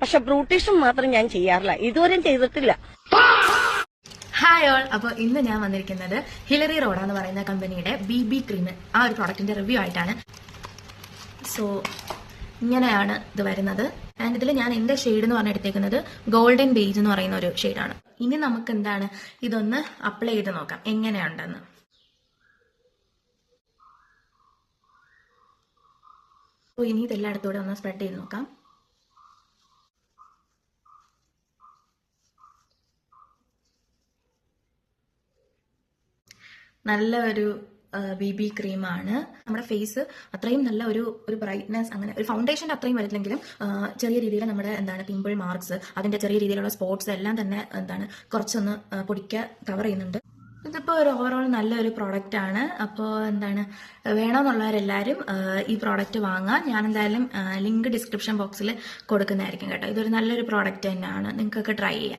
പക്ഷെ ബ്രൂട്ടീഷും മാത്രം ഞാൻ ചെയ്യാറില്ല, ഇതുവരെയും ചെയ്തിട്ടില്ല. Hi all. അപ്പോൾ ഇന്ന് ഞാൻ വന്നിരിക്കുന്നത് ഹിലറി റോഡ എന്ന് പറയുന്ന കമ്പനിയുടെ BB ക്രീം ആ ഒരു പ്രോഡക്റ്റിന്റെ റിവ്യൂ ആയിട്ടാണ്. സോ ഇങ്ങനെയാണ് ഇത് വരുന്നത്. ആൻഡ് ഇതിൽ ഞാൻ എന്റെ ഷെയ്ഡ് എന്ന് പറഞ്ഞ് എടുത്തേക്കുന്നത് ഗോൾഡൻ ബേജ് എന്ന് പറയുന്ന ഒരു ഷെയ്ഡാണ്. ഇനി നമുക്ക് എന്താണ് ഇതൊന്ന് അപ്ലൈ ചെയ്ത് നോക്കാം എങ്ങനെയുണ്ടെന്ന്. അപ്പോൾ ഇനി ഇതെല്ലായിടത്തോടെ ഒന്ന് സ്പ്രെഡ് ചെയ്ത് നോക്കാം. നല്ല ഒരു BB ക്രീമാണ്. നമ്മുടെ ഫേസ് അത്രയും നല്ല ഒരു ബ്രൈറ്റ്നെസ്, അങ്ങനെ ഒരു ഫൗണ്ടേഷൻ്റെ അത്രയും വരില്ലെങ്കിലും ചെറിയ രീതിയിൽ നമ്മുടെ പിമ്പിൾ മാർക്സ്, അതിന്റെ ചെറിയ രീതിയിലുള്ള സ്പോട്സ് എല്ലാം തന്നെ കുറച്ചൊന്ന് പൊടിക്കുക കവർ ചെയ്യുന്നുണ്ട്. ഇതിപ്പോൾ ഒരു ഓവറോൾ നല്ലൊരു പ്രോഡക്റ്റ് ആണ്. അപ്പോൾ വേണമെന്നുള്ളവരെല്ലാവരും ഈ പ്രോഡക്റ്റ് വാങ്ങാം. ഞാൻ എന്തായാലും ലിങ്ക് ഡിസ്ക്രിപ്ഷൻ ബോക്സിൽ കൊടുക്കുന്നതായിരിക്കും കേട്ടോ. ഇതൊരു നല്ലൊരു പ്രോഡക്റ്റ് തന്നെയാണ്, നിങ്ങൾക്കൊക്കെ ട്രൈ ചെയ്യാം.